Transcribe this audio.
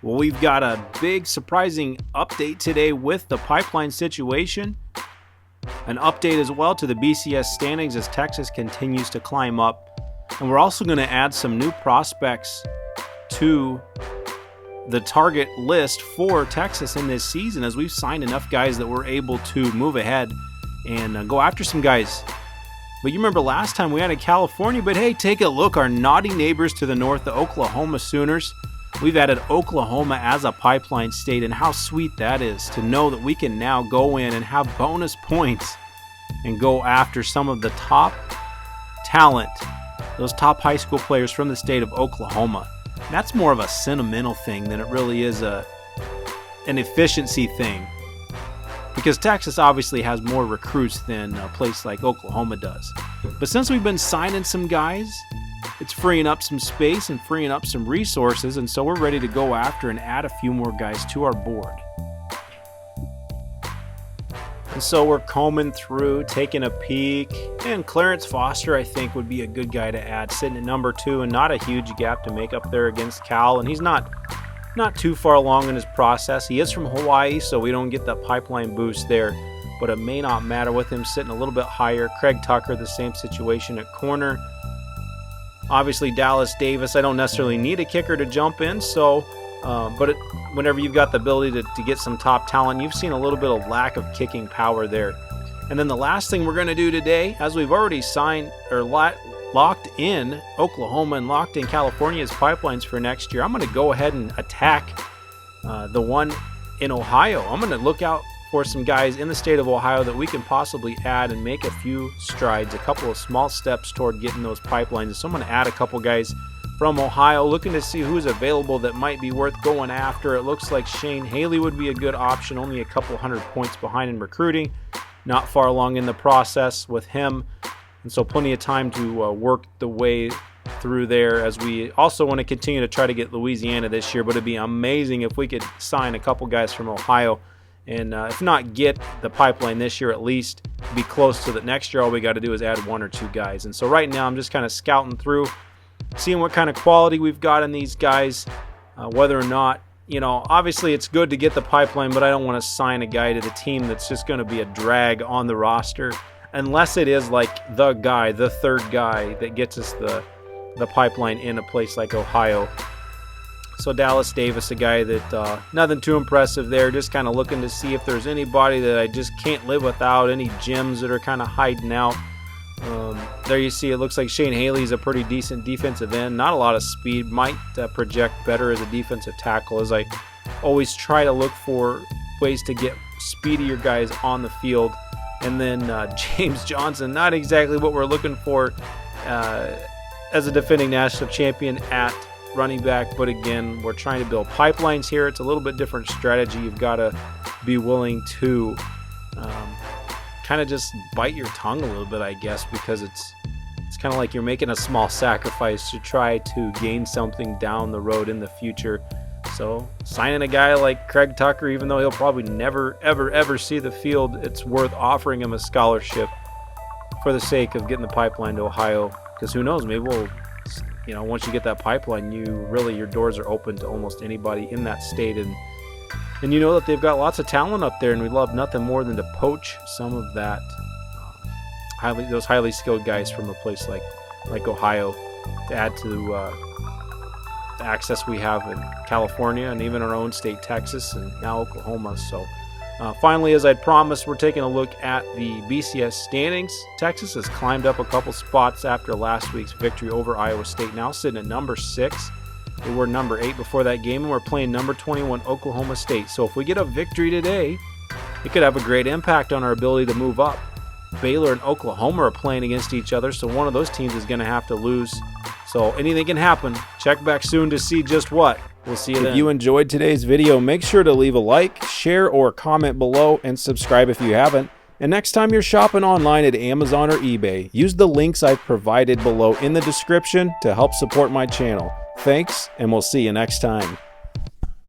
Well, we've got a big surprising update today with the pipeline situation. An update as well to the BCS standings as Texas continues to climb up. And we're also going to add some new prospects to the target list for Texas in this season, as we've signed enough guys that we're able to move ahead and go after some guys. But you remember last time we had a California, but hey, take a look. Our naughty neighbors to the north, the Oklahoma Sooners. We've added Oklahoma as a pipeline state, and how sweet that is to know that we can now go in and have bonus points and go after some of the top talent, those top high school players from the state of Oklahoma. That's more of a sentimental thing than it really is an efficiency thing, because Texas obviously has more recruits than a place like Oklahoma does. But since we've been signing some guys, it's freeing up some space and freeing up some resources, and so we're ready to go after and add a few more guys to our board. And so we're combing through, taking a peek, and Clarence Foster I think would be a good guy to add, sitting at number 2, and not a huge gap to make up there against Cal, and he's not too far along in his process. He is from Hawaii, so we don't get that pipeline boost there, but it may not matter with him sitting a little bit higher. Craig Tucker, the same situation at corner. Obviously Dallas Davis, I don't necessarily need a kicker to jump in, so whenever you've got the ability to get some top talent, you've seen a little bit of lack of kicking power there. And then the last thing we're going to do today, as we've already signed or locked in Oklahoma and locked in California as pipelines for next year, I'm going to go ahead and attack the one in Ohio. I'm going to look out for some guys in the state of Ohio that we can possibly add and make a few strides, a couple of small steps toward getting those pipelines. So I'm going to add a couple guys from Ohio, looking to see who's available that might be worth going after. It looks like Shane Haley would be a good option, only a couple hundred points behind in recruiting, not far along in the process with him, and so plenty of time to work the way through there, as we also want to continue to try to get Louisiana this year. But it'd be amazing if we could sign a couple guys from Ohio, and if not get the pipeline this year, at least be close to that next year. All we got to do is add 1 or 2 guys. And so right now I'm just kind of scouting through, seeing what kind of quality we've got in these guys, whether or not, obviously it's good to get the pipeline, but I don't want to sign a guy to the team that's just going to be a drag on the roster, unless it is like the guy, the third guy that gets us the pipeline in a place like Ohio. So Dallas Davis, a guy that nothing too impressive there, just kind of looking to see if there's anybody that I just can't live without, any gems that are kind of hiding out. There you see, it looks like Shane Haley's a pretty decent defensive end. Not a lot of speed, might project better as a defensive tackle, as I always try to look for ways to get speedier guys on the field. And then James Johnson, not exactly what we're looking for as a defending national champion at running back, but again, we're trying to build pipelines here. It's a little bit different strategy. You've got to be willing to kind of just bite your tongue a little bit, I guess, because it's kind of like you're making a small sacrifice to try to gain something down the road in the future. So signing a guy like Craig Tucker, even though he'll probably never, ever see the field, it's worth offering him a scholarship for the sake of getting the pipeline to Ohio, because who knows, maybe we'll, once you get that pipeline, your doors are open to almost anybody in that state, and you know that they've got lots of talent up there, and we love nothing more than to poach some of that those highly skilled guys from a place like Ohio to add to the access we have in California and even our own state, Texas, and now Oklahoma. So finally, as I'd promised, we're taking a look at the BCS standings. Texas has climbed up a couple spots after last week's victory over Iowa State, now sitting at number 6. They were number 8 before that game, and we're playing number 21 Oklahoma State. So if we get a victory today, it could have a great impact on our ability to move up. Baylor and Oklahoma are playing against each other, so one of those teams is going to have to lose. So anything can happen. Check back soon to see just what. We'll see you then. If you enjoyed today's video, make sure to leave a like, share, or comment below, and subscribe if you haven't. And next time you're shopping online at Amazon or eBay, use the links I've provided below in the description to help support my channel. Thanks, and we'll see you next time.